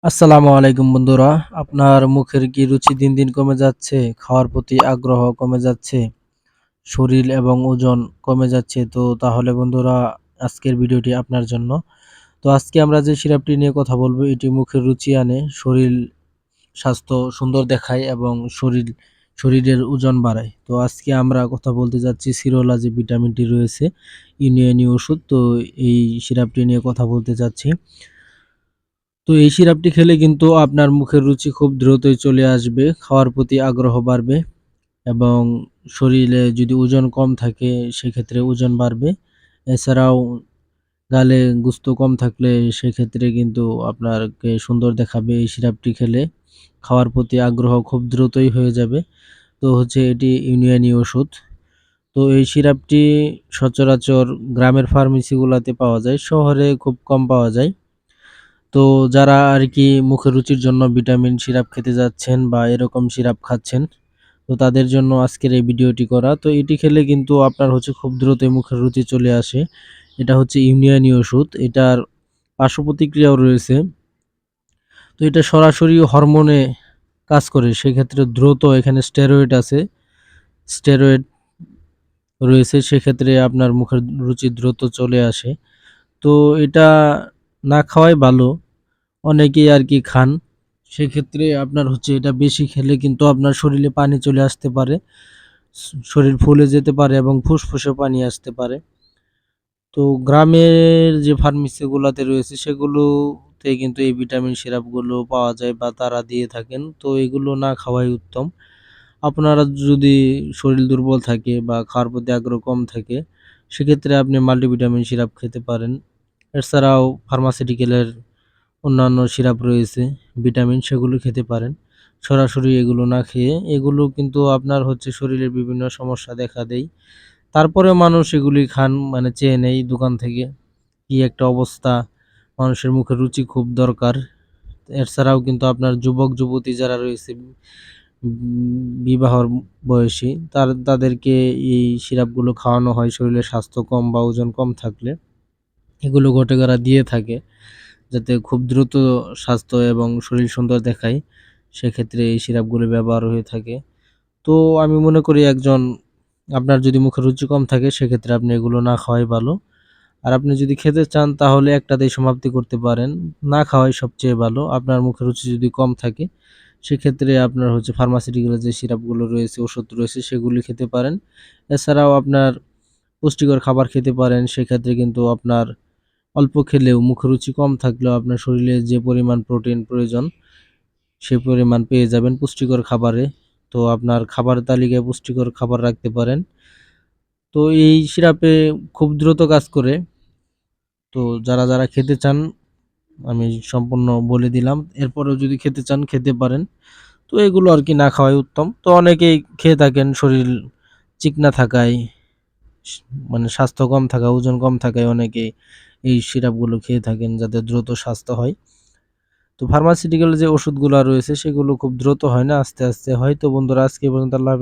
আসসালামু আলাইকুম বন্ধুরা। আপনার মুখের কি রুচি দিন দিন কমে যাচ্ছে? খাওয়ার প্রতি আগ্রহ কমে যাচ্ছে? শরীর এবং ওজন কমে যাচ্ছে? তো তাহলে বন্ধুরা আজকের ভিডিওটি আপনার জন্য। তো আজকে আমরা যে সিরাপটি নিয়ে কথা বলবো এটি মুখের রুচি আনে, শরীর স্বাস্থ্য সুন্দর দেখায় এবং শরীরের ওজন বাড়ায়। তো আজকে আমরা কথা বলতে যাচ্ছি সিরোলা যে ভিটামিনটি রয়েছে, ইউনানি ওষুধ। তো এই সিরাপটি নিয়ে কথা বলতে চাচ্ছি। তো এই সিরাপটি খেলে কিন্তু আপনার মুখের রুচি খুব দ্রুতই চলে আসবে, খাওয়ার প্রতি আগ্রহ বাড়বে এবং শরীরে যদি ওজন কম থাকে সেক্ষেত্রে ওজন বাড়বে। এছাড়াও গালে গোস্ত কম থাকলে সেক্ষেত্রে কিন্তু আপনাকে সুন্দর দেখাবে এই সিরাপটি খেলে। খাওয়ার প্রতি আগ্রহ খুব দ্রুতই হয়ে যাবে। তো হচ্ছে এটি ইউনানি ওষুধ। তো এই সিরাপটি সচরাচর গ্রামের ফার্মেসিগুলাতে পাওয়া যায়, শহরে খুব কম পাওয়া যায়। তো যারা আরকি মুখের রুচির জন্য ভিটামিন সিরাপ খেতে যাচ্ছেন বা এরকম সিরাপ খাচ্ছেন, তো তাদের জন্য আজকের এই ভিডিওটি করা। তো এটি খেলে কিন্তু আপনার হচ্ছে খুব দ্রুতই মুখের রুচি চলে আসে। এটা হচ্ছে ইউনানি ওষুধ। এটার পার্শ্ব প্রতিক্রিয়াও রয়েছে। তো এটা সরাসরি হরমোনে কাজ করে। সেক্ষেত্রে দ্রুত এখানে স্টেরয়েড আছে। স্টেরয়েড রয়েছে, সেক্ষেত্রে আপনার মুখের রুচি দ্রুত চলে আসে। তো এটা না খাওয়াই ভালো। অনেকেই আরকি খান। সেক্ষেত্রে আপনার হচ্ছে এটা বেশি খেলে কিন্তু আপনার শরীরে পানি চলে আসতে পারে। শরীর ফুলে যেতে পারে এবং ফুসফুসে পানি আসতে পারে। তো গ্রামের যে ফার্মেসিগুলাতে রয়েছে সেগুলোতে কিন্তু এই ভিটামিন সিরাপগুলো পাওয়া যায় বা তারা দিয়ে থাকেন। তো এগুলো না খাওয়াই উত্তম। আপনারা যদি শরীর দুর্বল থাকে বা খাওয়ার প্রতি আগ্রহ কম থাকে, সেক্ষেত্রে আপনি মাল্টিভিটামিন সিরাপ খেতে পারেন। এছাড়াও ফার্মাসিউটিক্যালের অন্যান্য সিরাপ রয়েছে, ভিটামিন, সেগুলো খেতে পারেন। সরাসরি এগুলো না খেয়ে, এগুলো কিন্তু আপনার হচ্ছে শরীরের বিভিন্ন সমস্যা দেখা দেয়। তারপরেও মানুষ এগুলি খান, মানে চেয়ে নেয় দোকান থেকে। কি একটা অবস্থা! মানুষের মুখে রুচি খুব দরকার। এছাড়াও কিন্তু আপনার যুবক-যুবতী যারা রয়েছে বিবাহর বয়সী, তাদেরকে এই সিরাপগুলো খাওয়ানো হয় শরীরে স্বাস্থ্য কম বা ওজন কম থাকলে। এগুলো ঘটে দিয়ে থাকে। যাতে খুব দ্রুত স্বাস্থ্য এবং শরীর সুন্দর দেখায়, সেক্ষেত্রে এই সিরাপগুলো ব্যবহার হয়ে থাকে। তো আমি মনে করি আপনার যদি মুখে রুচি কম থাকে সেক্ষেত্রে আপনি এগুলো না খাওয়াই ভালো। আর আপনি যদি খেতে চান তাহলে একটাতেই সমাপ্তি করতে পারেন। না খাওয়াই সবচেয়ে ভালো। আপনার মুখে রুচি যদি কম থাকে সেক্ষেত্রে আপনার হচ্ছে ফার্মাসিউটিক্যাল যে সিরাপগুলো রয়েছে, ওষুধ রয়েছে সেগুলি খেতে পারেন। এছাড়াও আপনার পুষ্টিকর খাবার খেতে পারেন। সেক্ষেত্রে কিন্তু আপনার অল্প খেলেও মুখে রুচি কম থাকলেও আপনার শরীরে যে পরিমাণ প্রোটিন প্রয়োজন সে পরিমাণ পেয়ে যাবেন পুষ্টিকর খাবারে। তো আপনার খাবারের তালিকায় পুষ্টিকর খাবার রাখতে পারেন। তো এই সিরাপে খুব দ্রুত কাজ করে। তো যারা খেতে চান আমি সম্পূর্ণ বলে দিলাম। এরপরেও যদি খেতে চান খেতে পারেন। তো এগুলো আরকি না খাওয়াই উত্তম। তো অনেকেই খেয়ে থাকেন শরীর চিকনা থাকায়, স মানে স্বাস্থ্য কম থাকা, ওজন কম থাকায় অনেকেই এই সিরাপগুলো খেয়ে থাকেন যাতে দ্রুত স্বাস্থ্য হয়। তো ফার্মাসিউটিক্যাল যে ওষুধগুলা রয়েছে সেগুলো খুব দ্রুত হয় না, আস্তে হয়। তো বন্ধুরা আজকে এই পর্যন্ত। আল্লাহ হাফেজ।